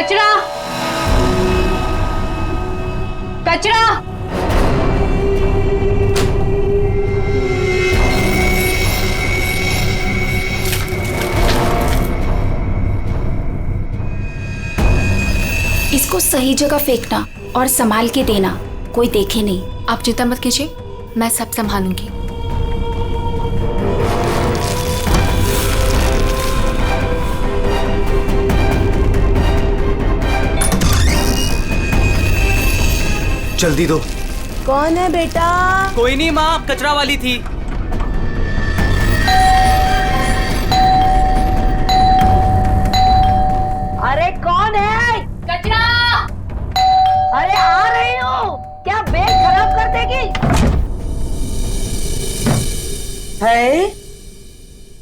कचरा कचरा। इसको सही जगह फेंकना और संभाल के देना, कोई देखे नहीं। आप चिंता मत कीजिए, मैं सब संभालूंगी। जल्दी दो। कौन है बेटा? कोई नहीं माँ, कचरा वाली थी। अरे कौन है? कचरा। अरे आ रही हूँ। क्या बैग खराब कर देगी? है?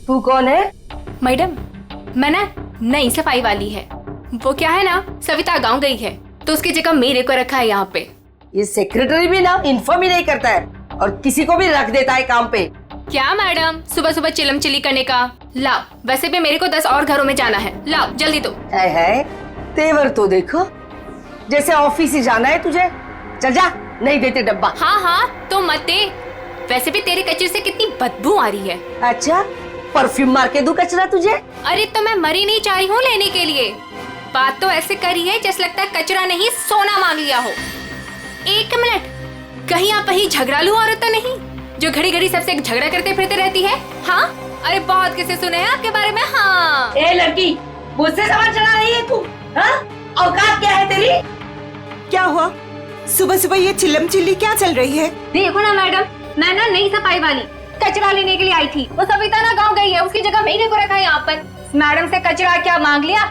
तू कौन है? मैडम, मैं ना नई सफाई वाली है। वो क्या है ना, सविता गांव गई है तो उसकी जगह मेरे को रखा है यहाँ पे। ये सेक्रेटरी भी ना इन्फॉर्म ही नहीं करता है और किसी को भी रख देता है काम पे। क्या मैडम, सुबह सुबह चिलम चिली करने का। लाओ, वैसे भी मेरे को 10 और घरों में जाना है। लाओ जल्दी दो। है तेवर तो देखो, जैसे ऑफिस ही जाना है तुझे। चल जा, नहीं देते डब्बा। हाँ हाँ तो मत दे। वैसे भी तेरे कचरे से कितनी बदबू आ रही है। अच्छा, परफ्यूम मार के दूं कचरा तुझे? अरे तो मैं मरी नहीं चाही हूँ लेने के लिए। बात तो ऐसे करी है जैसे लगता है कचरा नहीं सोना मांग लिया हो। एक मिनट, कहीं आप वही झगड़ालू औरत तो नहीं जो घड़ी घड़ी सबसे झगड़ा करते फिरते रहती है? हाँ, अरे बहुत किसे सुने हैं आपके बारे में। हाँ ए लड़की, मुझसे सवाल चला रही है तू? हाँ, औकात क्या है तेरी? क्या हुआ? सुबह सुबह ये चिल्लम चिल्ली क्या चल रही है? देखो ना मैडम, मैं ना नई सफाई वाली कचरा लेने के लिए आई थी। वो सविता ना गांव गई है, उसकी जगह मेरे को रखा है यहाँ पर। मैडम से कचरा क्या मांग लिया?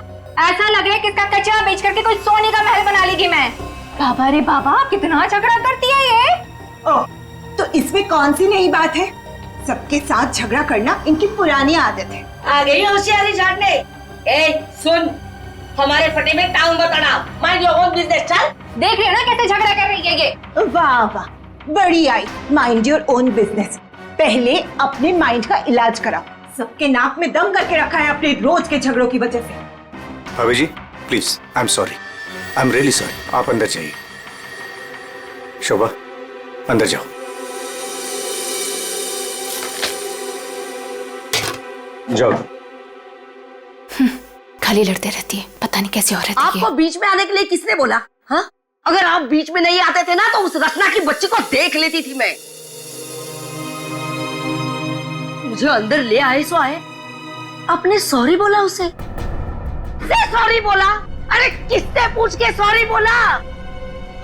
ऐसा लग रहा है कि इसका कचरा बेच करके कोई सोने का महल बना लेगी मैं। बाबा रे बाबा, कितना झगड़ा करती है ये। ओह, तो इसमें कौन सी नई बात है? सबके साथ झगड़ा करना इनकी पुरानी आदत है। आ गई होशियारी झाड़ने। ए सुन, हमारे फटे में टाउन बताना, माइंड योर ओन बिजनेस। चल, देख रहे हो ना कैसे झगड़ा कर रही है ये। वाह वाह, बड़ी आई। Mind your own business. पहले अपने माइंड का इलाज करा। सबके नाक में दम करके रखा है अपने रोज के झगड़ों की वजह से। भाभी जी please, I am sorry, I am really sorry. आप अंदर जाइए। शोभा, अंदर जाओ। जाओ। खाली लड़ते रहती है, पता नहीं कैसे औरत है ये। आपको बीच में आने के लिए किसने बोला? हाँ, अगर आप बीच में नहीं आते थे ना तो उस रचना की बच्ची को देख लेती थी मैं। मुझे अंदर ले आए सो आए, आपने सॉरी बोला उसे? सॉरी बोला? अरे किससे पूछ के सॉरी बोला?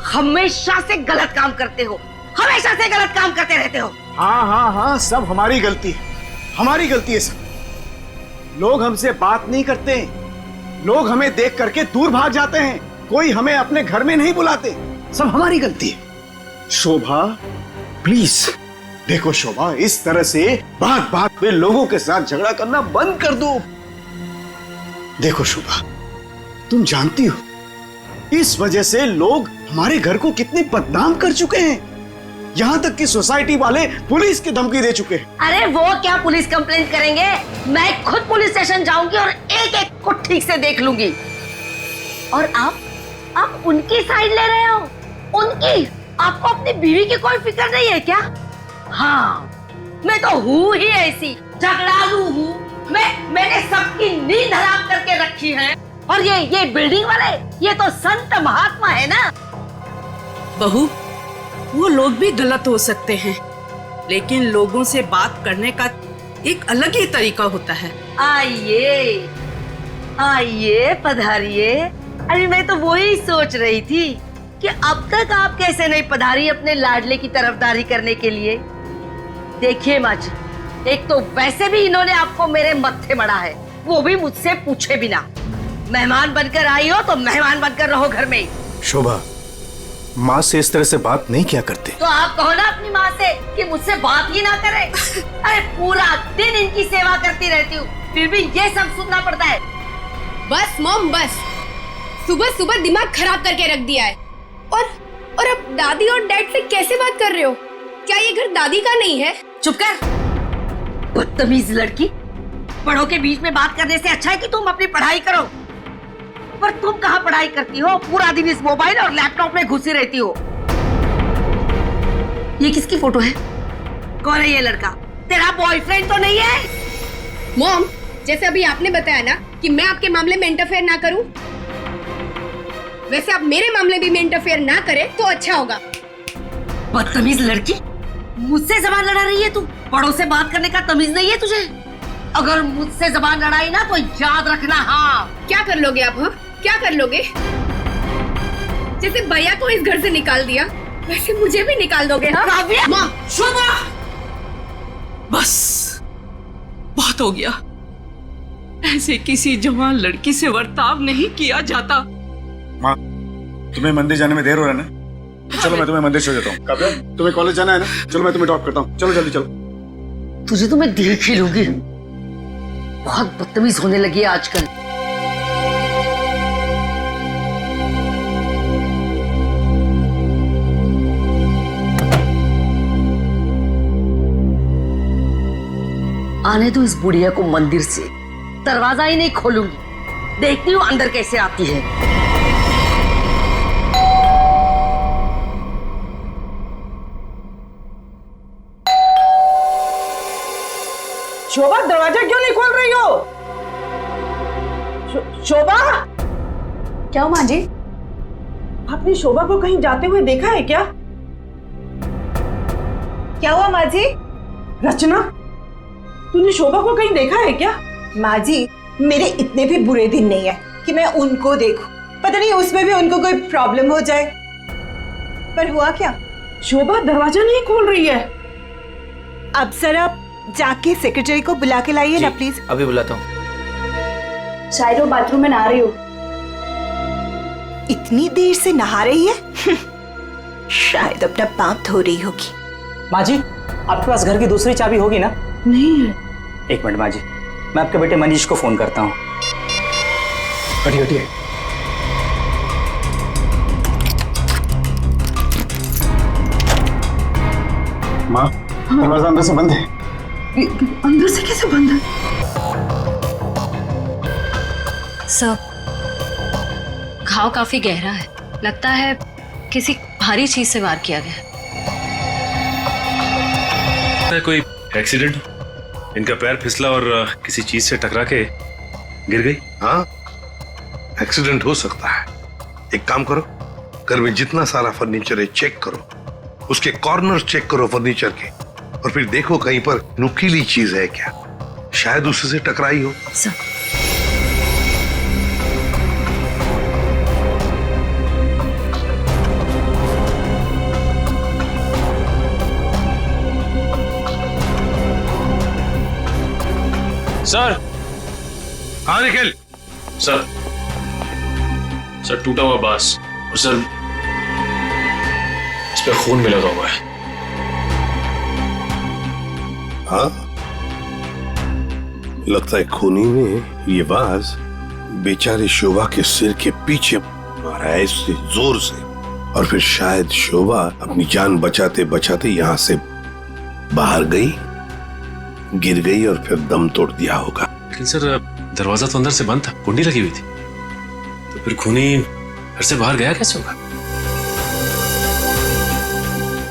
हमेशा से गलत काम करते हो, हमेशा से गलत काम करते रहते हो। हाँ हाँ हाँ, सब हमारी गलती है, हमारी गलती है सब। लोग हमसे बात नहीं करते, लोग हमें देख करके दूर भाग जाते हैं, कोई हमें अपने घर में नहीं बुलाते, सब हमारी गलती है। शोभा प्लीज देखो, शोभा इस तरह से बात बात पे लोगों के साथ झगड़ा करना बंद कर दो। देखो शोभा, तुम जानती हो इस वजह से लोग हमारे घर को कितने बदनाम कर चुके हैं। यहाँ तक कि सोसाइटी वाले पुलिस की धमकी दे चुके हैं। अरे वो क्या पुलिस कंप्लेंट करेंगे, मैं खुद पुलिस स्टेशन जाऊंगी और एक एक को ठीक से देख लूंगी। और आप उनकी साइड ले रहे हो? उनकी? आपको अपनी बीवी की कोई फिक्र नहीं है क्या? हाँ, मैं तो हूँ ही ऐसी, झगड़ालू हूँ। मैंने सबकी नींद हराम करके रखी है। और ये बिल्डिंग वाले, ये तो संत महात्मा है ना। बहू, वो लोग भी गलत हो सकते हैं, लेकिन लोगों से बात करने का एक अलग ही तरीका होता है। आइए आइए, पधारिए। अरे मैं तो वही सोच रही थी कि अब तक आप कैसे नहीं पधारी अपने लाडले की तरफदारी करने के लिए। देखिए माँ जी, एक तो वैसे भी इन्होंने आपको मेरे मत्थे मड़ा है, वो भी मुझसे पूछे बिना। मेहमान बनकर आई हो तो मेहमान बनकर रहो घर में। शोभा, माँ से इस तरह से बात नहीं किया करते। तो आप कहो ना अपनी माँ से कि मुझसे बात ही ना करे। अरे पूरा दिन इनकी सेवा करती रहती हूँ, फिर भी ये सब सुनना पड़ता है। बस मॉम बस, सुबह सुबह दिमाग खराब करके रख दिया है। और अब दादी और डैड से कैसे बात कर रहे हो? क्या ये घर दादी का नहीं है? चुप कर, बदतमीज लड़की। बड़ों के बीच में बात करने से अच्छा है कि तुम अपनी पढ़ाई करो। पर तुम कहाँ पढ़ाई करती हो? पूरा दिन इस मोबाइल और लैपटॉप में घुसी रहती हो। ये किसकी फोटो है? कौन है ये लड़का? तेरा बॉयफ्रेंड तो नहीं है? मॉम, जैसे अभी आपने बताया ना कि मैं आपके मामले में इंटरफेयर ना करूं, वैसे आप मेरे मामले भी में इंटरफेयर ना करें तो अच्छा होगा। बदतमीज लड़की, मुझसे जबान लड़ा रही है तू? बड़ों से बात करने का तमीज नहीं है तुझे? अगर मुझसे जबान लड़ाई ना तो याद रखना। हाँ, क्या कर लोगे आप? हाँ, क्या कर लोगे? जैसे भैया को इस घर से निकाल दिया, वैसे मुझे भी निकाल दोगे? हाँ काव्या! माँ, शोभा! बस बहुत हो गया। ऐसे किसी जवान लड़की से बर्ताव नहीं किया जाता। माँ, तुम्हें मंदिर जाने में देर हो रहा है ना? तो चलो मैं तुम्हें मंदिर छोड़ देता हूँ। काव्या, तुम्हें कॉलेज जाना है ना? चलो मैं तुम्हें ड्रॉप करता हूँ। चलो जल्दी चलो। तुझे तो मैं देख ही लूंगी। बहुत बदतमीज होने लगी है आजकल। आने दो इस बुढ़िया को मंदिर से। दरवाजा ही नहीं खोलूंगी। देखती हूँ अंदर कैसे आती है। शोभा, दरवाजा क्यों नहीं खोल रही हो? शोभा, क्या हुआ माँ जी? आपने शोभा को कहीं जाते हुए देखा है क्या? क्या हुआ माँ जी? रचना, तूने शोभा को कहीं देखा है क्या? माँ जी, मेरे इतने भी बुरे दिन नहीं है कि मैं उनको देखूं। पता नहीं उसमें भी उनको कोई प्रॉब्लम हो जाए। पर हुआ क्या? शोभा दरवाजा नहीं खोल रही है। अब सर आप जाके सेक्रेटरी को बुला के लाइए ना प्लीज। अभी बुलाता हूँ। शायद वो बाथरूम में नहा रही हो। इतनी देर से नहा रही है? शायद अपना पाप धो रही होगी। माँ जी, आपके पास घर की दूसरी चाबी होगी ना? नहीं है। एक मिनट माँ जी, मैं आपके बेटे मनीष को फोन करता हूँ। हटिए हटिए। माँ, दरवाजा अंदर से बंद है। अंदर से कैसे बंद है? सर, घाव काफी गहरा है। लगता है किसी भारी चीज से वार किया गया है। कोई एक्सीडेंट? इनका पैर फिसला और किसी चीज से टकरा के गिर गई। हाँ, एक्सीडेंट हो सकता है। एक काम करो, घर में जितना सारा फर्नीचर है चेक करो, उसके कॉर्नर चेक करो फर्नीचर के, और फिर देखो कहीं पर नुकीली चीज है क्या। शायद उससे टकराई हो। सर। सर। हाँ निखिल। सर, सर टूटा हुआ बांस और सर इस पे खून भी लगा हुआ है। हाँ, लगता है खूनी ने ये बाज बेचारे शोभा के सिर के पीछे मारा है इससे जोर से, और फिर शायद शोभा अपनी जान बचाते बचाते यहाँ से बाहर गई, गिर गई और फिर दम तोड़ दिया होगा। लेकिन सर, दरवाजा तो अंदर से बंद था, कुंडी लगी हुई थी, तो फिर खूनी घर से बाहर गया कैसे होगा?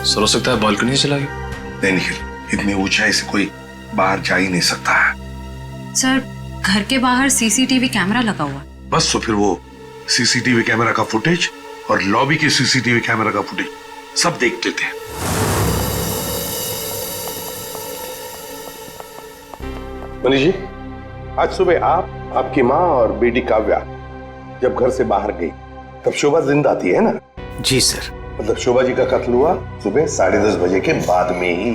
सर, हो सकता है बालकनी से चला गया। नहीं निखिल, इतनी ऊंचाई से कोई बाहर जा ही नहीं सकता है। सर, घर के बाहर सीसीटीवी कैमरा लगा हुआ। बस तो फिर वो सीसीटीवी कैमरा का फुटेज और लॉबी के सीसीटीवी कैमरा का फुटेज सब देख लेते हैं। मनीष जी, आज सुबह आप, आपकी माँ और बेटी काव्या जब घर से बाहर गई तब शोभा जिंदा थी, है ना? जी सर। मतलब शोभा जी का कत्ल हुआ सुबह 10:30 बजे के बाद में ही।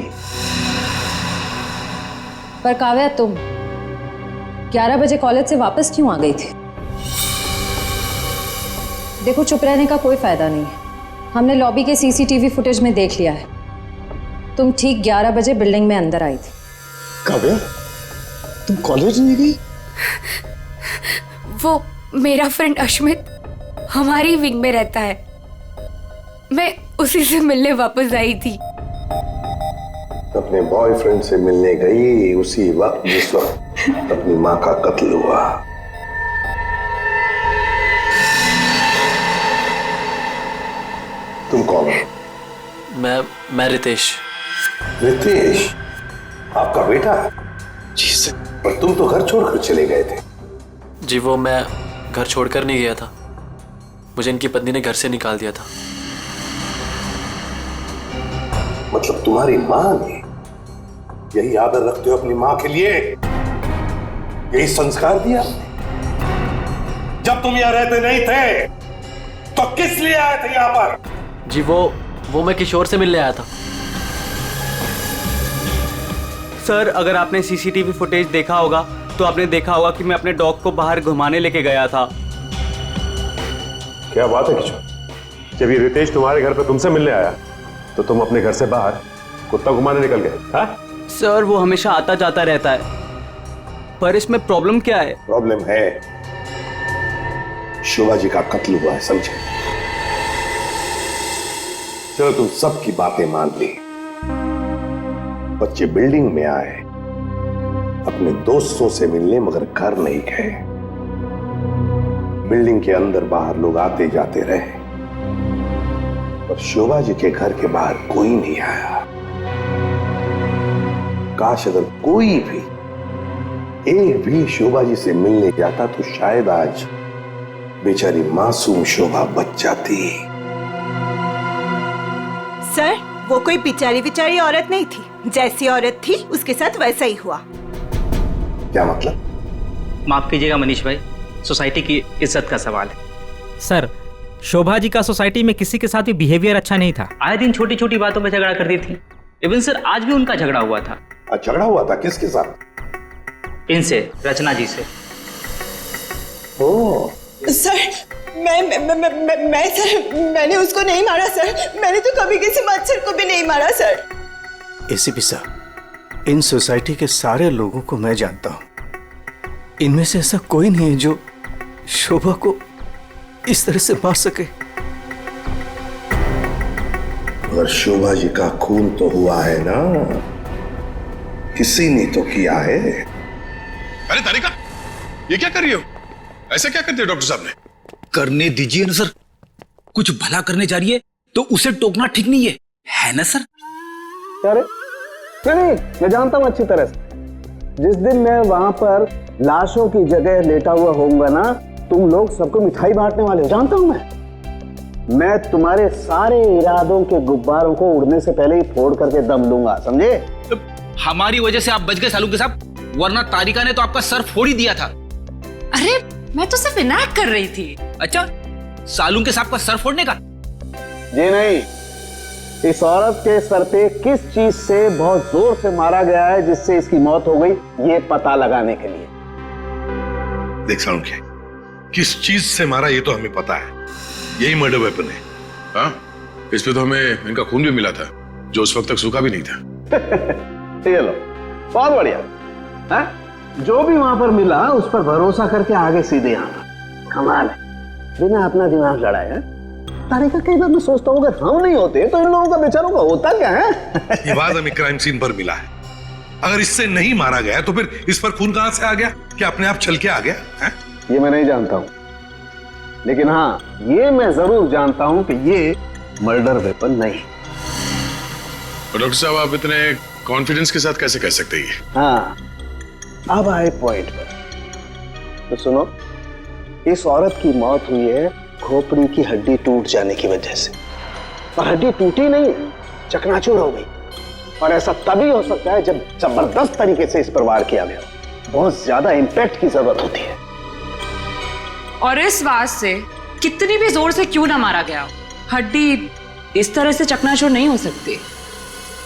पर काव्या, तुम 11 बजे कॉलेज से वापस क्यों आ गई थी? देखो, चुप रहने का कोई फायदा नहीं है। हमने लॉबी के सीसीटीवी फुटेज में देख लिया है। तुम ठीक 11 बजे बिल्डिंग में अंदर आई थी। काव्या, तुम कॉलेज नहीं गई? वो मेरा फ्रेंड अश्मित हमारी विंग में रहता है। मैं उसी से मिलने वापस आई थी। अपने बॉयफ्रेंड से मिलने गई उसी वक्त जिस वक्त अपनी माँ का कत्ल हुआ। तुम कौन हो? मैं रितेश। रितेश, आपका बेटा? जी सर। पर तुम तो घर छोड़कर चले गए थे। जी वो मैं घर छोड़कर नहीं गया था, मुझे इनकी पत्नी ने घर से निकाल दिया था। मतलब तुम्हारी माँ ने? यही आदर रखते हो अपनी माँ के लिए? यही संस्कार दिया? जब तुम यहाँ रहते नहीं थे तो किस लिए आए थे यहाँ पर? जी वो मैं किशोर से मिलने आया था। सर, अगर आपने सीसीटीवी फुटेज देखा होगा तो आपने देखा होगा कि मैं अपने डॉग को बाहर घुमाने लेके गया था। क्या बात है किशोर, जब ये रितेश तुम्हारे घर पे तुमसे मिलने आया तो तुम अपने घर से बाहर कुत्ता घुमाने निकल गए? हाँ? सर, वो हमेशा आता जाता रहता है, पर इसमें प्रॉब्लम क्या है? प्रॉब्लम है शोभा जी का कत्ल हुआ है, समझे? चलो तुम सबकी बातें मान ली, बच्चे बिल्डिंग में आए अपने दोस्तों से मिलने, मगर घर नहीं गए। बिल्डिंग के अंदर बाहर लोग आते जाते रहे, पर शोभा जी के घर के बाहर कोई नहीं आया। काश अगर कोई भी, एक भी शोभा जी से मिलने जाता तो शायद आज बेचारी मासूम शोभा बच जाती। सर, वो कोई बेचारी औरत नहीं थी, जैसी औरत थी उसके साथ वैसा ही हुआ। क्या मतलब? माफ कीजिएगा मनीष भाई, सोसाइटी की इज्जत का सवाल है। सर, शोभा जी का सोसाइटी में किसी के साथ भी बिहेवियर अच्छा नहीं था। आए दिन छोटी छोटी बातों में झगड़ा करती थी। इवन सर, आज भी उनका झगड़ा हुआ था। झगड़ा हुआ था? किसके साथ? इनसे, रचना जी से। ओह सर, मैं सर, मैंने उसको नहीं मारा सर। मैंने तो कभी किसी मच्छर को भी नहीं मारा सर। एसीपी साहब, इन सोसाइटी के सारे लोगों को मैं जानता हूं, इनमें से ऐसा कोई नहीं है जो शोभा को इस तरह से मार सके। अगर शोभा जी का खून तो हुआ है ना, किसी ने तो किया है। अरे तारिका, ये क्या कर रही हो? ऐसा क्या करते हो डॉक्टर साहब ने? करने दीजिए ना सर, कुछ भला करने जा रही है तो उसे टोकना ठीक नहीं है ना सर? अरे नहीं, मैं जानता हूं अच्छी तरह से। जिस दिन मैं वहां पर लाशों की जगह लेटा हुआ होऊंगा ना, तुम लोग सबको मिठाई बांटने वाले हो, जानता हूं मैं तुम्हारे सारे इरादों के गुब्बारों को उड़ने से पहले ही फोड़ करके दम लूंगा, समझे? हमारी वजह से आप बच गए सालू के साहब, वरना तारिका ने तो आपका सर फोड़ ही दिया था। अरे मैं तो सिर्फ इनायत कर रही थी। अच्छा, सालू के साहब का सर फोड़ने का? जी नहीं, इस औरत के सर पे किस चीज से बहुत जोर से मारा गया है जिससे इसकी मौत हो गई, ये पता लगाने के लिए। देख सालू क्या, किस चीज से मारा ये तो हमें पता है, यही मर्डर वेपन है। हाँ, इस पे तो हमें इनका खून भी मिला था जो उस वक्त तक सूखा भी नहीं था। ये लो, बहुत बढ़िया। हाँ? जो भी वहां पर मिला उस पर भरोसा करके आगे सीधे आना, कमाल है, बिना अपना दिमाग लड़ाए। तारिका, कई बार मैं सोचता हूँ अगर हम नहीं होते तो इन लोगों का बेचारों का होता क्या है? ये बात हमें क्राइम सीन पर मिला है। अगर इससे नहीं मारा गया तो फिर इस पर खून कहां से आ गया? क्या अपने आप चल के आ गया है? ये मैं नहीं जानता हूँ, लेकिन हाँ ये मैं जरूर जानता हूँ कि ये मर्डर वेपन नहीं। डॉक्टर साहब, आप इतने कॉन्फिडेंस के साथ कैसे कह सकते हैं? हाँ, अब आए पॉइंट पर। तो सुनो, इस औरत की मौत हुई है खोपड़ी की हड्डी टूट जाने की वजह से, और हड्डी टूटी नहीं, चकनाचूर हो गई। और ऐसा तभी हो सकता है जब जबरदस्त तरीके से इस पर वार किया गया, बहुत ज्यादा इंपैक्ट की जरूरत होती है। और इस वार से कितनी भी जोर से क्यों ना मारा गया, हड्डी इस तरह से चकनाचूर नहीं हो सकती।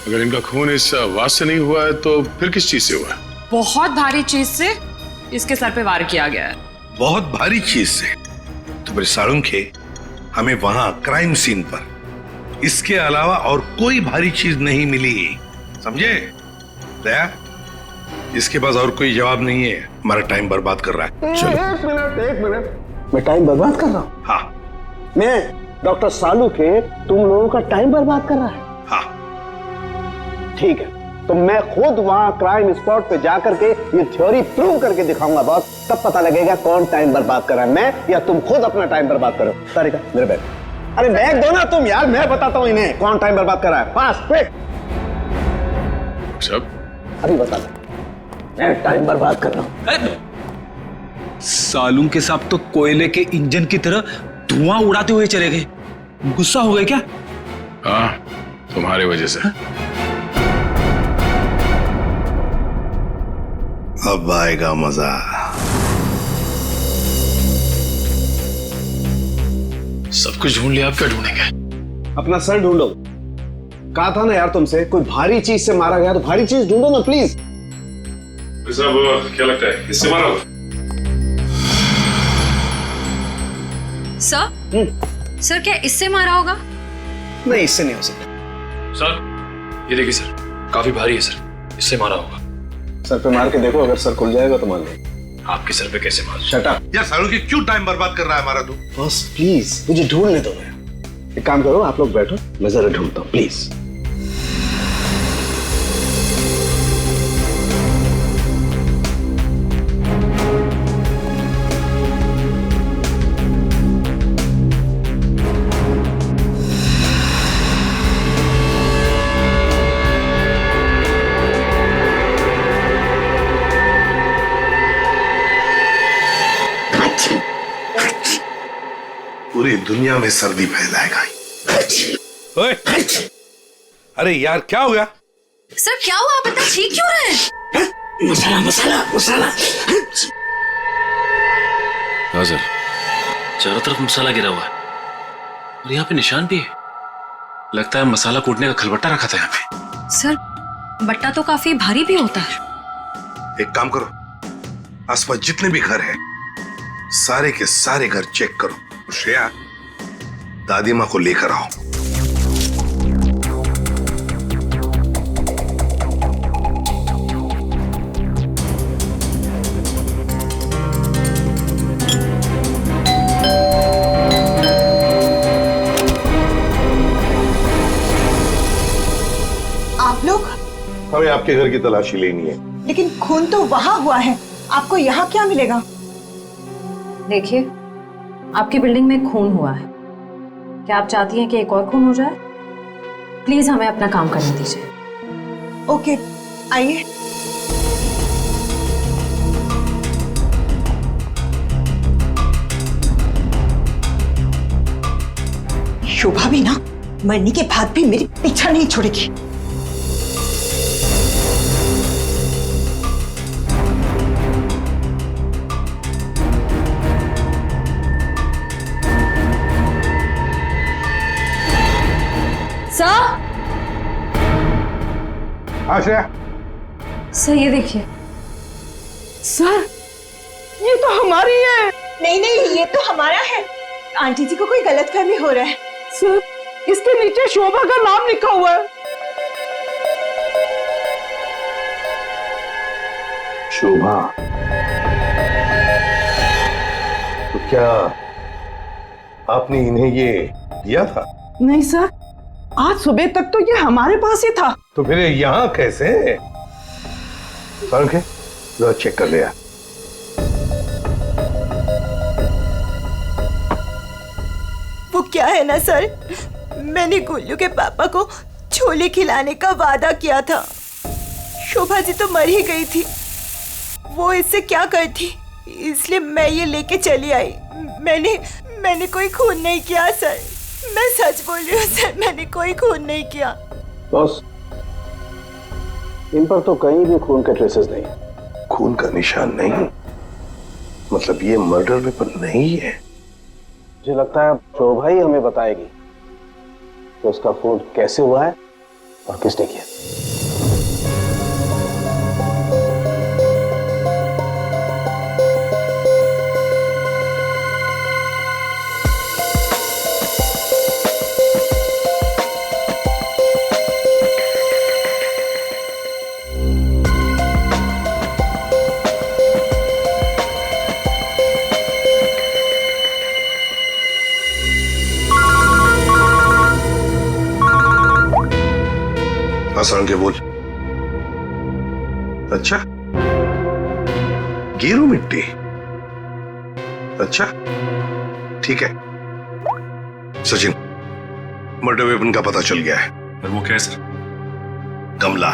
अगर इनका खून इस वार से नहीं हुआ है तो फिर किस चीज से हुआ है? बहुत भारी चीज से इसके सर पे वार किया गया है। बहुत भारी चीज से? तो फिर साळुंखे, हमें वहां क्राइम सीन पर इसके अलावा और कोई भारी चीज नहीं मिली, समझे? दया, इसके पास और कोई जवाब नहीं है, हमारा टाइम बर्बाद कर रहा है। चलो। एक मिनट, मैं टाइम बर्बाद कर रहा हूँ? हाँ। मैं डॉक्टर सालू के तुम लोगों का टाइम बर्बाद कर रहा है? हाँ। ठीक है, तो मैं खुद वहां क्राइम स्पॉट पे जाकर के ये थ्योरी प्रूव करके दिखाऊंगा बॉस, तब पता लगेगा कौन टाइम बर्बाद कर रहा है, मैं या तुम खुद अपना टाइम बर्बाद करो। तारिका, मेरे बैठ। अरे बैग दो ना तुम यार, मैं बताता हूँ इन्हें कौन टाइम बर्बाद कर रहा है। Fast quick. सब अभी बता दो, मैं टाइम बर्बाद कर रहा हूँ। सालून के साथ तो कोयले के इंजन की तरह धुआं उड़ाते हुए चले गए। गुस्सा हो गए क्या? हाँ, तुम्हारी वजह से। अब आएगा मजा। सब कुछ ढूंढ लिया, आप क्या ढूंढेंगे? अपना सर ढूंढो। कहा था ना यार तुमसे, कोई भारी चीज से मारा गया तो भारी चीज ढूंढो ना प्लीज। साहब क्या लगता है, इससे मारा होगा? सर क्या इससे मारा होगा? नहीं, इससे नहीं हो सकता। सर ये देखिए सर, काफी भारी है सर, इससे मारा होगा। सर पे मार के देखो, अगर सर खुल जाएगा तो मान लो। आपके सर पे कैसे मार? शट अप यार सालों की क्यों टाइम बर्बाद कर रहा है हमारा तू? बॉस प्लीज मुझे ढूंढने दो। मैं एक काम करो, आप लोग बैठो, मैं जरा ढूंढता हूँ प्लीज। पूरी दुनिया में सर्दी फैलाएगा। ओए, अरे यार क्या हो गया? सर क्या हुआ, आप इतना ठीक क्यों रहे हैं? मसाला मसाला मसाला। हाँ सर, चारों तरफ मसाला गिरा हुआ है और यहाँ पे निशान भी है। लगता है मसाला कूटने का खलबट्टा रखा था यहाँ पे। सर बट्टा तो काफी भारी भी होता है। एक काम करो, आसपास जितने भी घर हैं, सारे के सारे घर चेक करो। श्रेया, दादी माँ को लेकर आओ। आप लोग? हमें आपके घर की तलाशी लेनी है। लेकिन खून तो वहां हुआ है, आपको यहाँ क्या मिलेगा? देखिए, आपकी बिल्डिंग में खून हुआ है। क्या आप चाहती हैं कि एक और खून हो जाए? प्लीज हमें अपना काम करने दीजिए। ओके, आइए। शोभा भी ना मरने के बाद भी मेरी पीछा नहीं छोड़ेगी। आश्रया, सर ये देखिए। सर ये तो हमारी है। नहीं नहीं, ये तो हमारा है। आंटी जी को कोई गलतफहमी हो रहा है। सर इसके नीचे शोभा का नाम लिखा हुआ है। शोभा, तो क्या आपने इन्हें ये दिया था? नहीं सर, आज सुबह तक तो ये हमारे पास ही था। तो फिर यहाँ कैसे? सालुंखे, जरा चेक कर लिया। वो क्या है ना सर, मैंने गुल्लू के पापा को छोले खिलाने का वादा किया था। शोभा जी तो मर ही गई थी, वो इससे क्या करती, इसलिए मैं ये लेके चली आई। मैंने कोई खून नहीं किया सर, मैं सच बोल रही हूँ सर, मैंने कोई खून नहीं किया। बॉस, इन पर तो कहीं भी खून के ट्रेसेस नहीं। खून का निशान नहीं, मतलब ये मर्डर वेपन नहीं है। मुझे लगता है शोभा ही हमें बताएगी कि उसका खून कैसे हुआ है और किसने किया। सालुंखे बोल। अच्छा, गेरू मिट्टी। अच्छा ठीक है, सचिन, मर्डर वेपन का पता चल गया है। पर वो क्या है सर? गमला।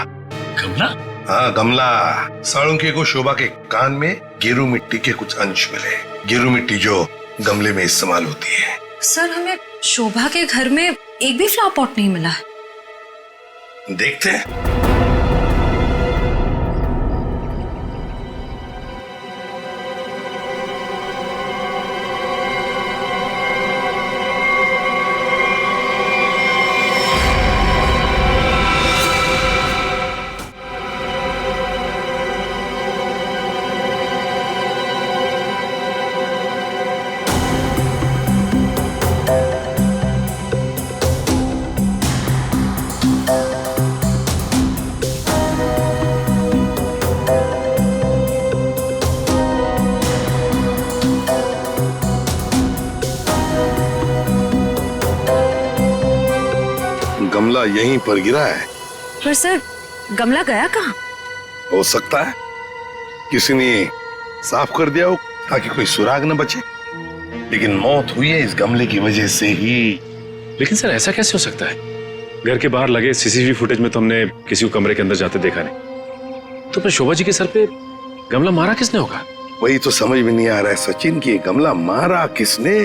गमला? हाँ, गमला। साळुंखे को शोभा के कान में गेरू मिट्टी के कुछ अंश मिले। गेरू मिट्टी जो गमले में इस्तेमाल होती है। सर, हमें शोभा के घर में एक भी फ्लावर पॉट नहीं मिला है। देखते हैं। गमला यहीं पर गिरा है। पर सर, गमला गया कहाँ? हो सकता है किसी ने साफ कर दिया हो ताकि कोई सुराग न बचे, लेकिन मौत हुई है इस गमले की वजह से ही। लेकिन सर ऐसा कैसे हो सकता है? घर के बाहर लगे सीसीटीवी फुटेज में तो हमने किसी को कमरे के अंदर जाते देखा नहीं। तो फिर शोभा जी के सर पे गमला मारा किसने होगा? वही तो समझ में नहीं आ रहा है सचिन कि गमला मारा किसने,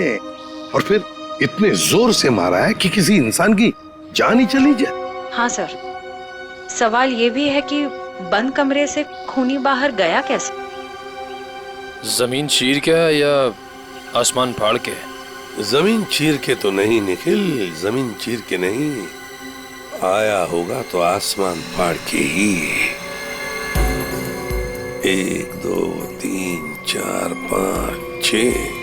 और फिर इतने जोर से मारा है कि किसी इंसान की जान ही चली जाए। हाँ सर, सवाल ये भी है कि बंद कमरे से खूनी बाहर गया कैसे? जमीन चीर के या आसमान फाड़ के? जमीन चीर के तो नहीं निखिल, जमीन चीर के नहीं, आया होगा तो आसमान फाड़ के ही। 1 2 3 4 5 6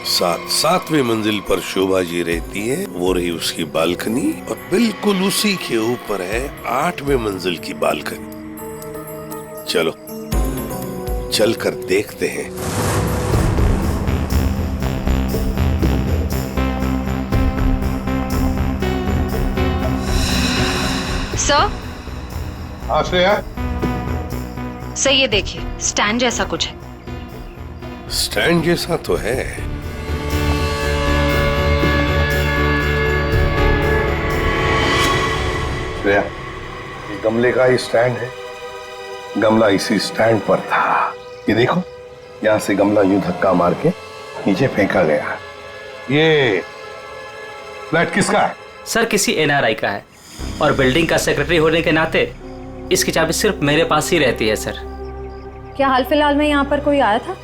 7वीं मंजिल पर शोभा जी रहती है, वो रही उसकी बालकनी, और बिल्कुल उसी के ऊपर है 8वीं मंजिल की बालकनी। चलो चलकर देखते हैं। सर? आश्रया, सर ये देखिए, स्टैंड जैसा कुछ है। स्टैंड जैसा तो है। श्रेया, ये गमले का ही स्टैंड है। गमला इसी स्टैंड पर था। ये देखो, यहाँ से गमला यूं धक्का मार के नीचे फेंका गया। ये फ्लैट किसका है? सर किसी एनआरआई का है, और बिल्डिंग का सेक्रेटरी होने के नाते इसकी चाबी सिर्फ मेरे पास ही रहती है सर। क्या हाल फिलहाल में यहाँ पर कोई आया था?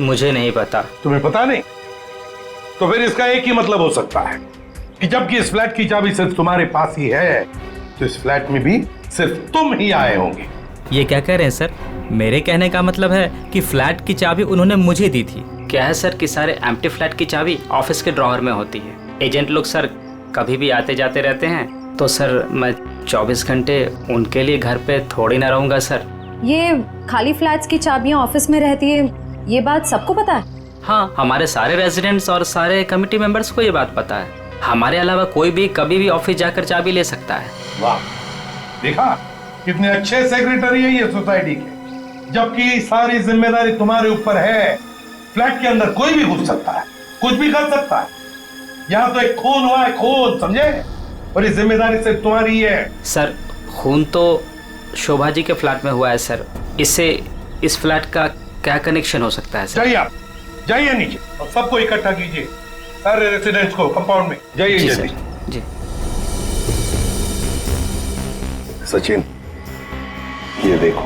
मुझे नहीं पता। तुम्हें पता नहीं? तो फिर इसका एक ही मतलब हो सकता है कि जबकि इस फ्लैट की चाबी सिर्फ तुम्हारे पास ही है, तो इस फ्लैट में भी सिर्फ तुम ही आए होंगे। ये क्या कह रहे हैं सर? मेरे कहने का मतलब है कि फ्लैट की चाबी उन्होंने मुझे दी थी। क्या है सर कि सारे एम्प्टी फ्लैट की चाबी ऑफिस के ड्रॉअर में होती है। एजेंट लोग सर कभी भी आते जाते रहते हैं, तो सर मैं 24 घंटे उनके लिए घर पे थोड़ी ना रहूंगा सर। ये खाली फ्लैट्स की चाबियां ऑफिस में रहती है, ये बात सबको पता है? हाँ, हमारे सारे रेजिडेंट्स और सारे कमिटी मेंबर्स को ये बात पता है। हमारे अलावा कोई भी कभी भी ऑफिस जाकर चाबी ले सकता है। वाह, देखा कितने अच्छे सेक्रेटरी है ये सोसाइटी के, जबकि सारी जिम्मेदारी तुम्हारे ऊपर है। फ्लैट के अंदर कोई भी घुस सकता है, कुछ भी कर सकता है। यहाँ तो एक खून हुआ है, खून, समझे? और ये जिम्मेदारी सिर्फ तुम्हारी है। सर खून तो शोभा जी के फ्लैट में हुआ है सर, इससे इस फ्लैट का क्या कनेक्शन हो सकता है सर? जाइए, आप जाइए नीचे और सबको इकट्ठा कीजिए, सारे रेसिडेंट्स को कंपाउंड में। जाइए जल्दी। जी सचिन, ये देखो,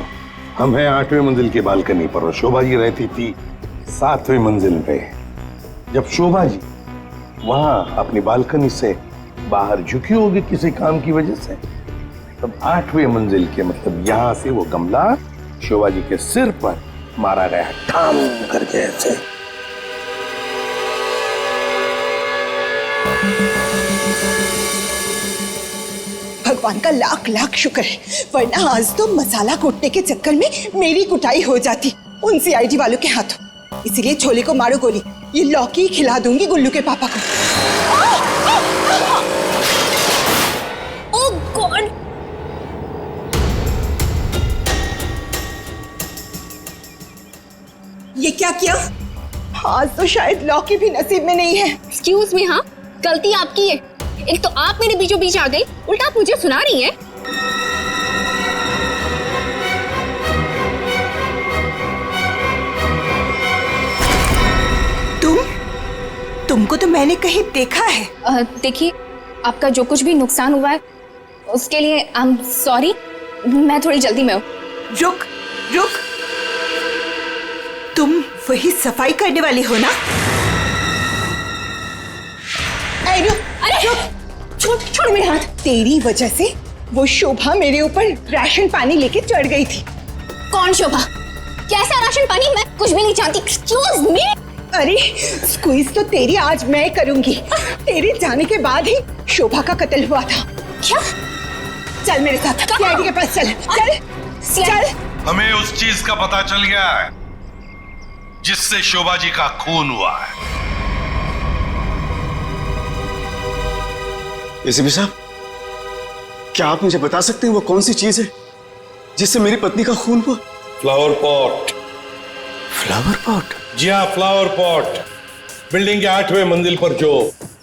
हम हैं 8वीं मंजिल की बालकनी पर और शोभा जी रहती थी 7वीं मंजिल पे। जब शोभा जी वहां अपनी बालकनी से बाहर झुकी होगी किसी काम की वजह से, तब 8वीं मंजिल के मतलब यहां से वो गमला शोभा जी के सिर पर मारा गया, ठाम करके ऐसे। भगवान का लाख लाख शुक्र है, वरना आज तो मसाला कूटने के चक्कर में मेरी कुटाई हो जाती उन सीआईडी वालों के हाथों। इसीलिए छोले को मारो गोली, ये लौकी खिला दूंगी गुल्लू के पापा को। ओह गॉड! ये क्या किया? आज तो शायद लौकी भी नसीब में नहीं है। एक्सक्यूज मी, हाँ गलती आपकी है। एक तो आप मेरे बीचों बीच आ गई, उल्टा आप मुझे सुना रही हैं। तुमको तो मैंने कहीं देखा है। देखिए, आपका जो कुछ भी नुकसान हुआ है उसके लिए आई एम सॉरी। मैं थोड़ी जल्दी में हूँ। रुक रुक, तुम वही सफाई करने वाली हो ना? छोड़ मेरे हाथ। तेरी वजह से वो शोभा मेरे ऊपर राशन पानी लेके चढ़ गई थी। कौन शोभा? कैसा राशन पानी? मैं कुछ भी नहीं जानती। Excuse me. अरे स्क्वीज तो तेरी आज मैं करूंगी। तेरे जाने के बाद ही शोभा का कत्ल हुआ था। क्या? चल मेरे साथ सीआईडी के पास चल। चल। हमें उस चीज का पता चल गया है जिससे शोभा जी का खून हुआ है। एसीपी साहब, क्या आप मुझे बता सकते हैं वो कौन सी चीज है जिससे मेरी पत्नी का खून हुआ? Flower pot. Flower pot? जी हाँ, फ्लावर पॉट। बिल्डिंग के 8वें मंजिल पर जो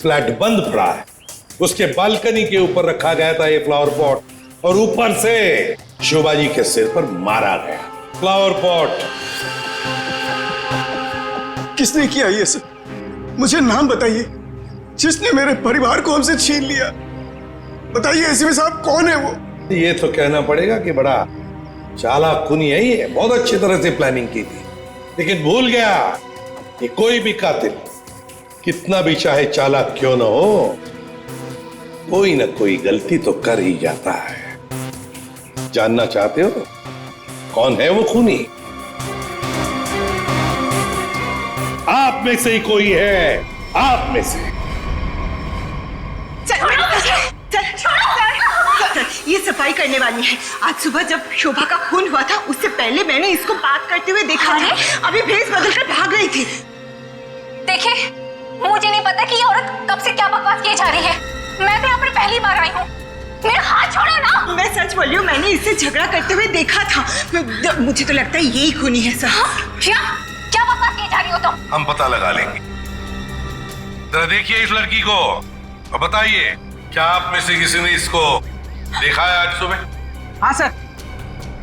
फ्लैट बंद पड़ा है उसके बालकनी के ऊपर रखा गया था ये फ्लावर पॉट, और ऊपर से शोभा जी के सिर पर मारा गया। फ्लावर पॉट किसने किया ये सब? मुझे नाम बताइए जिसने मेरे परिवार को हमसे छीन लिया। बताइए एसीपी साहब, कौन है वो? ये तो कहना पड़ेगा कि बड़ा चालाक खूनी है ये, बहुत अच्छी तरह से प्लानिंग की थी, लेकिन भूल गया कि कोई भी कातिल कितना भी चाहे चालाक क्यों ना हो, कोई ना कोई गलती तो कर ही जाता है। जानना चाहते हो कौन है वो खूनी? आप में से ही कोई है, आप में से। ये सफाई करने वाली है। आज सुबह जब शोभा का खून हुआ था उससे पहले मैंने इसको बात करते हुए देखा था। अभी भेस बदल कर भाग रही थी। देखिए, मुझे नहीं पता कि ये औरत कब से क्या बकवास किए जा रही है। मैं तो यहाँ पर पहली बार आई हूँ। मेरा हाथ छोड़ो ना। मैं सच बोल रही हूँ, मैंने इससे झगड़ा करते हुए देखा था। मुझे तो लगता है यही खूनी है सर। क्या बकवास किए जा रही हो तुम? हम पता लगा लेंगे। जरा देखिए इस लड़की को और बताइए, क्या आप में से किसी ने इसको देखा है आज सुबह? हाँ सर,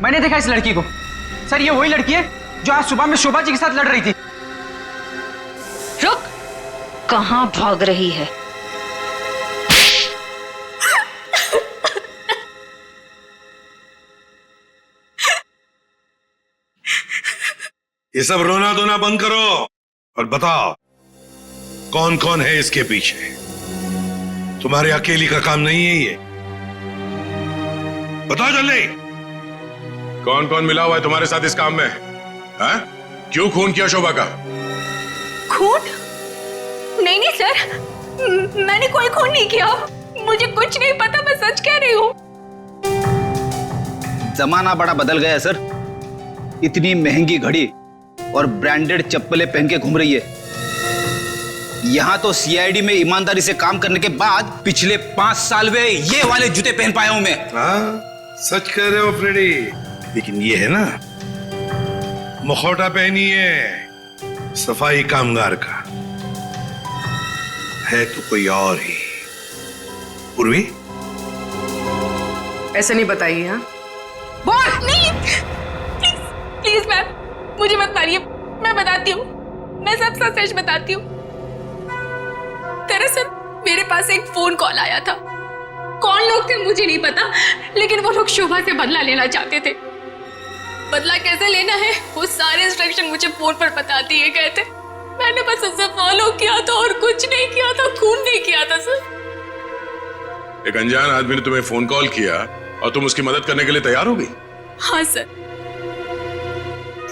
मैंने देखा इस लड़की को। सर, ये वही लड़की है जो आज सुबह में शोभा जी के साथ लड़ रही थी। रुक, कहाँ भाग रही है? ये सब रोना धोना बंद करो और बताओ कौन कौन है इसके पीछे। तुम्हारे अकेली का काम नहीं है ये, बताओ जल्दी। कौन कौन मिला हुआ है तुम्हारे साथ इस काम में? है? क्यों खून किया शोभा का? खून? नहीं नहीं सर, मैंने कोई खून नहीं किया। मुझे कुछ नहीं पता, मैं सच कह रही हूँ। जमाना बड़ा बदल गया है सर। इतनी महंगी घड़ी और ब्रांडेड चप्पलें पहन के घूम रही है। यहां तो सीआईडी में ईमानदारी से काम करने के बाद पिछले 5 साल में ये वाले जूते पहन पाया हूं मैं। हाँ, सच कह रहे हो फ्रेडी। लेकिन ये है ना, मुखौटा पहनी है सफाई कामगार का, है तो कोई और ही। पूर्वी, ऐसा नहीं बताइए। हाँ, बोल नहीं। प्लीज मैम, मुझे मत मारिए। मैं बताती हूँ, मैं सब सच बताती हूँ। दरअसल मेरे पास एक फोन कॉल आया था। कौन लोग थे मुझे नहीं पता, लेकिन वो लोग शोभा से बदला लेना चाहते थे। बदला कैसे लेना है वो सारे इंस्ट्रक्शन मुझे फोन पर बता दिए गए थे। मैंने बस उसे फॉलो किया था और कुछ नहीं किया था, खून नहीं किया था सर। एक अनजान आदमी ने तुम्हें फोन कॉल किया और तुम उसकी मदद करने के लिए तैयार हो गई? हाँ सर।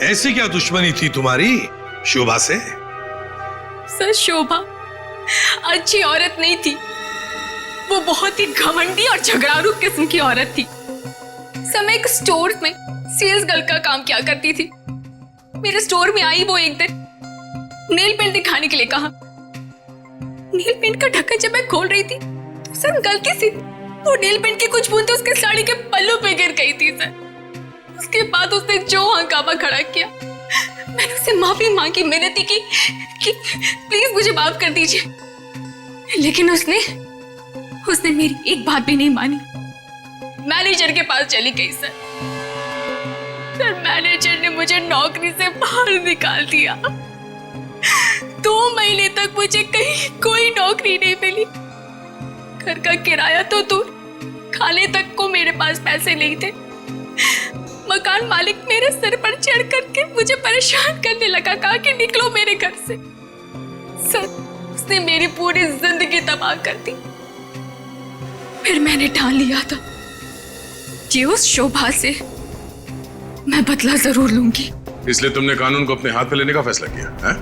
ऐसी क्या दुश्मनी थी तुम्हारी शोभा से? सर, शोभा अच्छी औरत नहीं थी। वो बहुत ही घमंडी और झगड़ारू किस्म की औरत थी। समय एक स्टोर में सेल्स गर्ल का काम किया करती थी। मेरे स्टोर में आई वो एक दिन, नेल पेंट दिखाने के लिए कहा। नेल पेंट का ढक्कन जब मैं खोल रही थी तो सर गलती से वो नेल पेंट की कुछ बूंदें उसके साड़ी के पल्लू पे गिर गई थी सर। उसके बाद उसने जो हंगामा खड़ा किया, मैंने उससे माफी मांगी, मिन्नती की कि प्लीज मुझे माफ कर दीजिए, लेकिन उसने मेरी एक बात भी नहीं मानी। मैनेजर के पास चली गई सर। मैनेजर ने मुझे नौकरी से बाहर निकाल दिया। 2 महीने तक मुझे कहीं कोई नौकरी नहीं मिली। घर का किराया तो दूर, खाने तक को मेरे पास पैसे नहीं थे। मकान मालिक मेरे सर पर चढ़ करके मुझे परेशान करने लगा, कहा कि निकलो मेरे घर से। सर, उसने मेरी पूरी जिंदगी तबाह कर दी। फिर मैंने ठान लिया था कि उस शोभा से मैं बदला जरूर लूंगी। इसलिए तुमने कानून को अपने हाथ में लेने का फैसला किया है?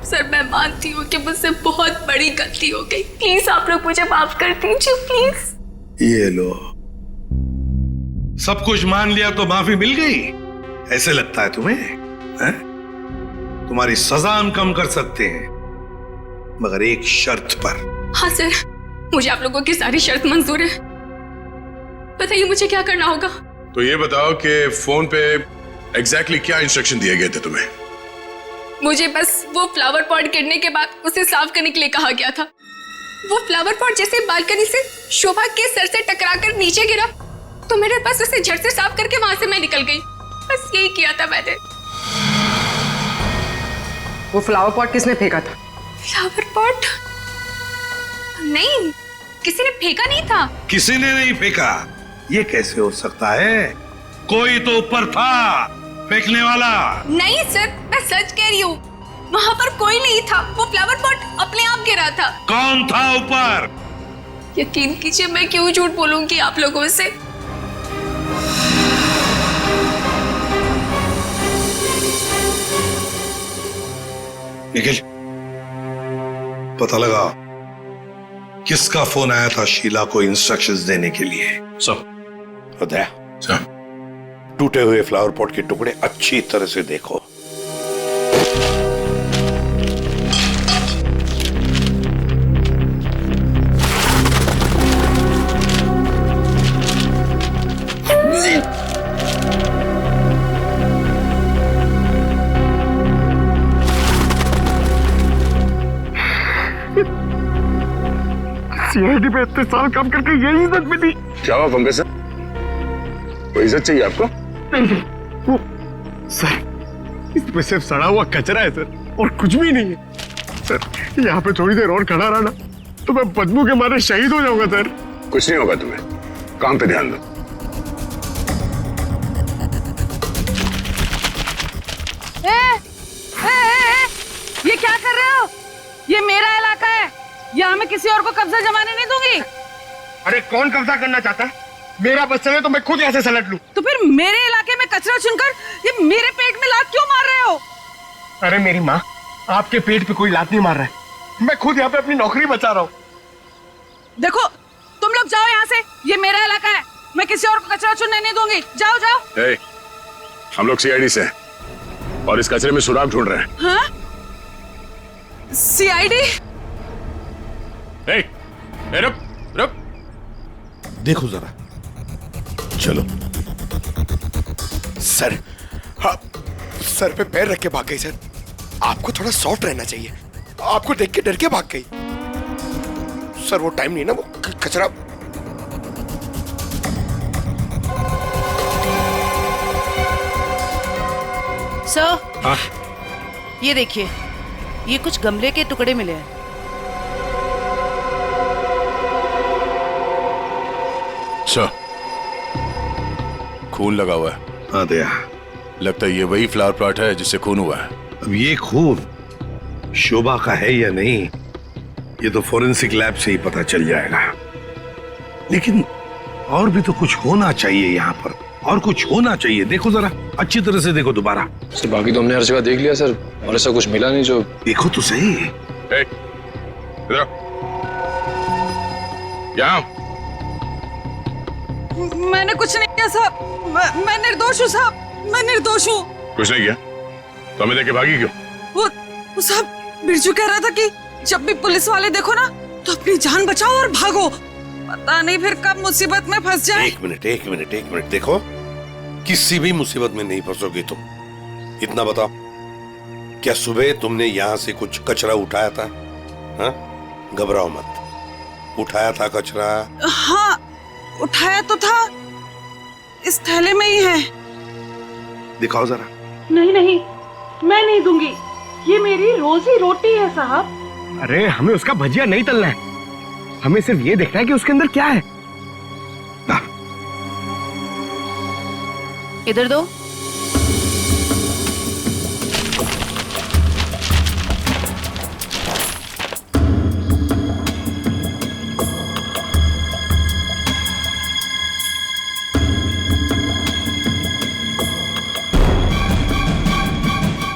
सर, मैं मानती हूँ कि मुझसे बहुत बड़ी गलती हो गई। प्लीज आप लोग मुझे माफ कर दीजिए, प्लीज। ये लो, सब कुछ मान लिया तो माफी मिल गई? ऐसे लगता है तुम्हें? है? तुम्हारी सजा हम कम कर सकते हैं, मगर एक शर्त पर। हाँ सर, मुझे आप लोगों की सारी शर्त मंजूर है। बताइए मुझे क्या करना होगा। तो ये बताओ कि फोन पे एग्जैक्टली क्या इंस्ट्रक्शन दिए गए थे तुम्हें? मुझे बस वो फ्लावर पॉट गिरने के बाद उसे साफ करने के लिए कहा गया था। वो फ्लावर पॉट जैसे बालकनी से शोभा के सर से टकराकर नीचे गिरा तो मेरे पास उसे झट से साफ करके वहां से मैं निकल गई। बस यही किया था मैंने। वो फ्लावर पॉट किसने फेंका था? Flower pot? नहीं, किसी ने फेंका नहीं था। किसी ने नहीं फेंका? ये कैसे हो सकता है? कोई तो ऊपर था फेंकने वाला। नहीं सर, मैं सच कह रही हूँ, वहां पर कोई नहीं था। वो फ्लावर पॉट अपने आप गिरा था। कौन था ऊपर? यकीन कीजिए, मैं क्यों झूठ बोलूंगी आप लोगों से। निखिल, पता लगा किसका फोन आया था शीला को इंस्ट्रक्शंस देने के लिए? सब उदय, टूटे हुए फ्लावर पॉट के टुकड़े अच्छी तरह से देखो। सीआईडी पे इतने साल काम करके यही इज्जत मिली। क्या हुआ पंकज सर? कोई इज्जत चाहिए आपको? नहीं, वो सर, इसमें सिर्फ सड़ा हुआ कचरा है सर, और कुछ भी नहीं है सर। यहाँ पे थोड़ी देर और खड़ा रहा ना तो मैं बदबू के मारे शहीद हो जाऊंगा सर। कुछ नहीं होगा तुम्हें, काम पे ध्यान दो। ये क्या कर रहे हो? ये मेरा इलाका है, यहाँ मैं किसी और को कब्जा जमाने नहीं दूंगी। अरे कौन कब्जा करना चाहता है? मेरा बच्चा है तो मैं खुद ऐसे सलट लूं। तो फिर मेरे इलाके में कचरा चुनकर ये मेरे पेट में लात क्यों मार रहे हो? अरे मेरी माँ, आपके पेट पे कोई लात नहीं मार रहा है, मैं खुद यहाँ पे अपनी नौकरी बचा रहा हूँ। देखो, तुम लोग जाओ यहाँ से, ये मेरा इलाका है, मैं किसी और को कचरा चुनने नहीं दूंगी। जाओ जाओ। हम लोग सीआईडी से हैं और इस कचरे में सुराग ढूंढ रहे हैं। हाँ? सीआईडी? रुक रुक, देखो जरा, चलो। सर, हाँ, सर पे पैर रख के भाग गई सर। आपको थोड़ा सॉफ्ट रहना चाहिए, आपको देख के डर के भाग गई। सर वो टाइम नहीं ना, वो कचरा। सर, हाँ? ये देखिए, ये कुछ गमले के टुकड़े मिले हैं। अच्छा, खून लगा हुआ है। हाँ दया, लगता है ये वही फ्लावर प्लॉट है जिससे खून हुआ है। अब ये खून शोभा का है या नहीं, ये तो फोरेंसिक लैब से ही पता चल जाएगा। लेकिन और भी तो कुछ होना चाहिए यहाँ पर, और कुछ होना चाहिए। देखो जरा, अच्छी तरह से देखो दोबारा। सर बाकी तो हमने हर जगह देख लिया सर, और ऐसा कुछ मिला नहीं। जो देखो तो सही। यहाँ मैंने कुछ नहीं किया साहब, मैं निर्दोष हूँ साहब, मैं निर्दोष हूँ। कुछ नहीं किया तो हमें देख के भागी क्यों? वो साहब, बिरजू कह रहा था कि जब भी पुलिस वाले देखो ना तो अपनी जान बचाओ और भागो, पता नहीं फिर कब मुसीबत में फंस जाए। एक मिनट देखो, किसी भी मुसीबत में नहीं फंसोगे तुम। इतना बताओ, क्या सुबह तुमने यहाँ से कुछ कचरा उठाया था? हाँ? घबराओ मत। उठाया था कचरा? हाँ, उठाया तो था, इस थैले में ही है। दिखाओ जरा। नहीं नहीं, मैं नहीं दूंगी, ये मेरी रोजी रोटी है साहब। अरे हमें उसका भजिया नहीं तलना है, हमें सिर्फ ये देखना है कि उसके अंदर क्या है। इधर दो।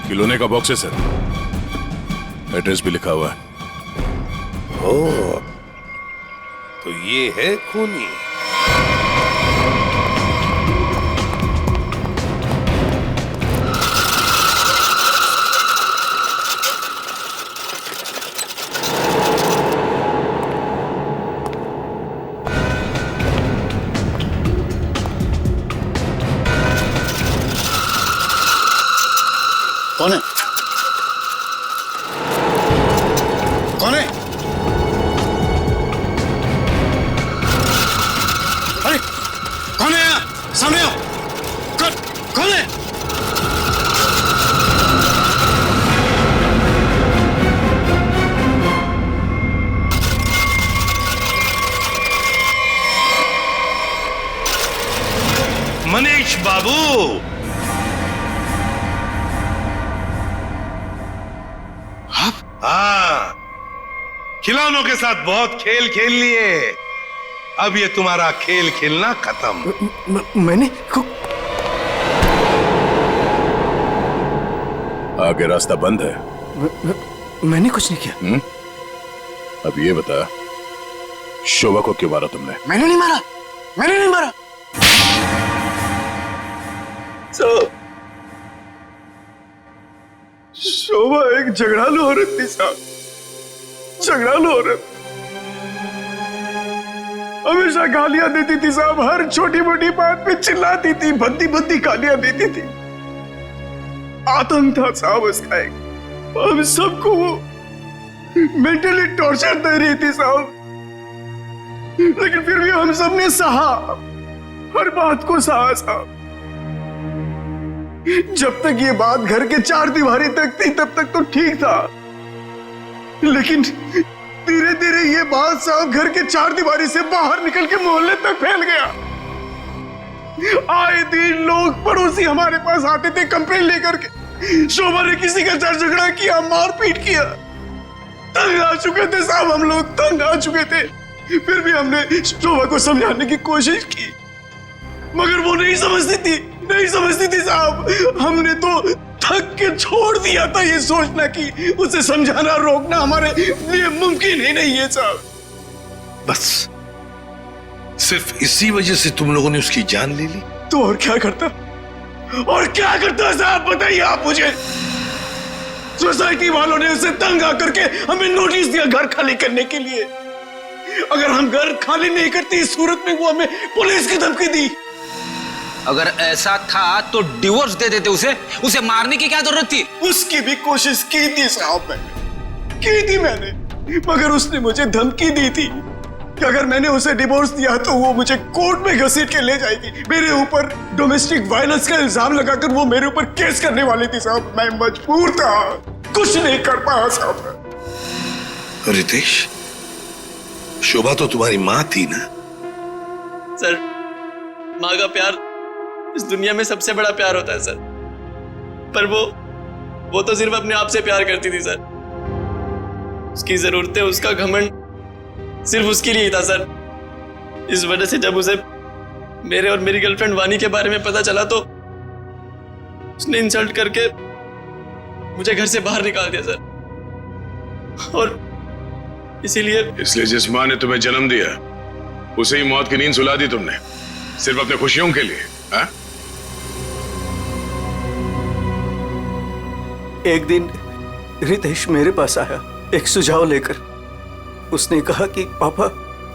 खिलौने का बॉक्स है सर, एड्रेस भी लिखा हुआ है। ओह, तो ये है खूनी। कौन है? कौन है? अरे कौन है यहाँ? सामने आओ। कौन है? मनीष बाबू, हाँ, खिलौनों के साथ बहुत खेल खेल लिए, अब ये तुम्हारा खेल खेलना खत्म। मैंने आगे रास्ता बंद है। मैंने कुछ नहीं किया। अब ये बता, शोभा को क्यों मारा तुमने? मैंने नहीं मारा, मैंने नहीं मारा। शोभा एक झगड़ालू औरत थी साहब, झगड़ालू औरत। हमेशा गालियां देती थी साहब, हर छोटी मोटी बात पे चिल्लाती थी, भद्दी भद्दी गालियां देती थी। आतंक था साहब उसका एक। हम सबको वो मेंटली टॉर्चर दे रही थी साहब, लेकिन फिर भी हम सबने सहा, हर बात को सहा साहब। जब तक ये बात घर के चार दीवारी तक थी तब तक तो ठीक था, लेकिन धीरे धीरे ये बात साहब घर के चार दीवारी से बाहर निकल के मोहल्ले तक फैल गया। आए दिन लोग पड़ोसी हमारे पास आते थे कंप्लेन लेकर के, शोभा ने किसी का झगड़ा किया, मारपीट किया। तंग आ चुके थे साहब, हम लोग तंग आ चुके थे। फिर भी हमने शोभा को समझाने की कोशिश की, मगर वो नहीं समझती थी, नहीं समझती थी साहब। हमने तो थक के छोड़ दिया था ये सोचना कि उसे समझाना रोकना हमारे लिए मुमकिन ही नहीं है साहब। बस सिर्फ इसी वजह से तुम लोगों ने उसकी जान ले ली? तो और क्या करता, और क्या करता साहब, बताइए आप मुझे। सोसाइटी वालों ने उसे तंग आकर के हमें नोटिस दिया घर खाली करने के लिए। अगर हम घर खाली नहीं करते इस सूरत में वो हमें पुलिस की धमकी दी। अगर ऐसा था तो डिवोर्स दे देते उसे मारने की क्या जरूरत थी? उसकी भी कोशिश की थी साहब, मैंने की थी मैंने, मगर उसने मुझे धमकी दी थी कि अगर मैंने उसे डिवोर्स दिया तो वो मुझे कोर्ट में घसीट के ले जाएगी। मेरे ऊपर डोमेस्टिक वायलेंस का इल्जाम लगाकर वो मेरे ऊपर केस करने वाली थी साहब। मैं मजबूर था, कुछ नहीं कर पाया साहब। रितेश, शोभा तो तुम्हारी माँ थी ना? सर, माँ का प्यार इस दुनिया में सबसे बड़ा प्यार होता है सर, पर वो तो सिर्फ अपने आप से प्यार करती थी सर। उसकी जरूरतें, उसका घमंड सिर्फ उसके लिए ही था सर। इस वजह से जब उसे मेरे और मेरी गर्लफ्रेंड वानी के बारे में पता चला तो उसने इंसल्ट करके मुझे घर से बाहर निकाल दिया सर। और इसलिए जिस माँ ने तुम्हें जन्म दिया उसे ही मौत की नींद सुला दी तुमने, सिर्फ अपने खुशियों के लिए। हा? एक दिन रितेश मेरे पास आया एक सुझाव लेकर। उसने कहा कि पापा,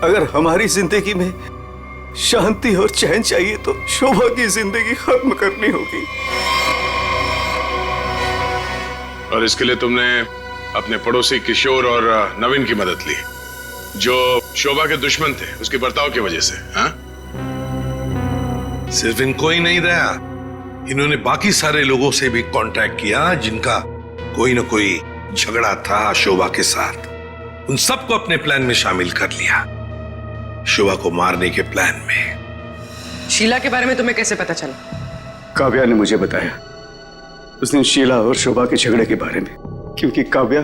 अगर हमारी जिंदगी में शांति और चैन चाहिए तो शोभा की जिंदगी खत्म करनी होगी। और इसके लिए तुमने अपने पड़ोसी किशोर और नवीन की मदद ली? जो शोभा के दुश्मन थे उसके बर्ताव की वजह से। हाँ, सिर्फ इनको ही नहीं दया, इन्होंने बाकी सारे लोगों से भी कांटेक्ट किया जिनका कोई ना कोई झगड़ा था शोभा के साथ। उन सबको अपने प्लान में शामिल कर लिया, शोभा को मारने के प्लान में। शीला के बारे में तुम्हें कैसे पता चला? काव्या ने मुझे बताया उस दिन शीला और शोभा के झगड़े के बारे में, क्योंकि काव्या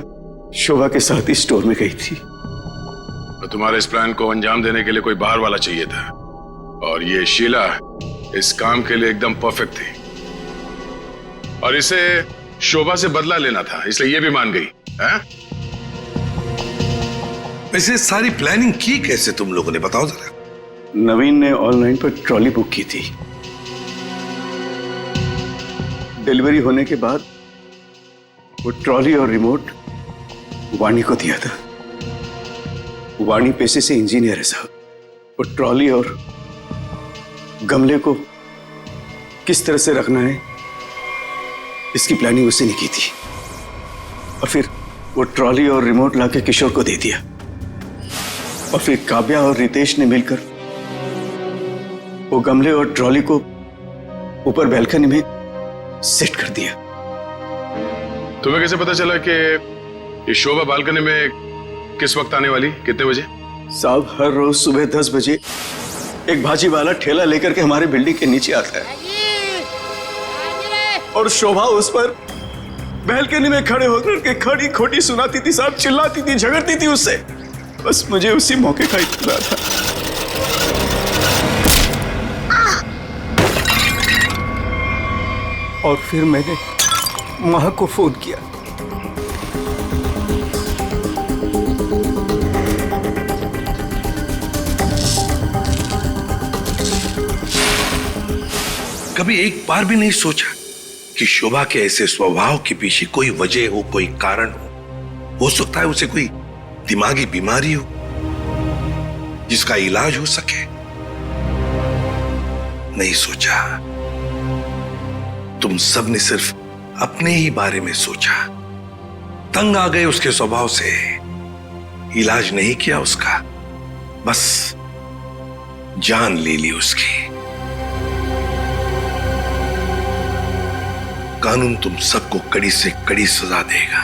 शोभा के साथ ही स्टोर में गई थी। तो तुम्हारे इस प्लान को अंजाम देने के लिए कोई बाहर वाला चाहिए था, और ये शीला इस काम के लिए एकदम परफेक्ट थी, और इसे शोभा से बदला लेना था, इसलिए ये भी मान गई। हैं? वैसे सारी प्लानिंग की कैसे तुम लोगों ने, बताओ जरा। नवीन ने ऑनलाइन पर ट्रॉली बुक की थी। डिलीवरी होने के बाद वो ट्रॉली और रिमोट वाणी को दिया था। वाणी पेशे से इंजीनियर है साहब। वो ट्रॉली और गमले को किस तरह से रखना है इसकी प्लानिंग उसने नहीं की थी, और फिर वो ट्रॉली और रिमोट लाके किशोर को दे दिया, और फिर काव्या और रितेश ने मिलकर वो गमले और ट्रॉली को ऊपर बैल्कनी में सेट कर दिया। तुम्हें कैसे पता चला कि ये शोभा बालकनी में किस वक्त आने वाली, कितने बजे? साहब हर रोज सुबह 10 बजे एक भाजी वाला ठेला लेकर के हमारे बिल्डिंग के नीचे आता है, और शोभा उस पर बैल्कनी में खड़े होकर के खड़ी खोटी सुनाती थी साहब, चिल्लाती थी, झगड़ती थी उससे। बस मुझे उसी मौके का इंतजार था। और फिर मैंने मां को फोन किया। कभी एक बार भी नहीं सोचा कि शोभा के ऐसे स्वभाव के पीछे कोई वजह हो, कोई कारण हो सकता है उसे कोई दिमागी बीमारी हो जिसका इलाज हो सके। नहीं सोचा, तुम सब ने सिर्फ अपने ही बारे में सोचा, तंग आ गए उसके स्वभाव से, इलाज नहीं किया उसका, बस जान ले ली उसकी। कानून तुम सबको कड़ी से कड़ी सजा देगा।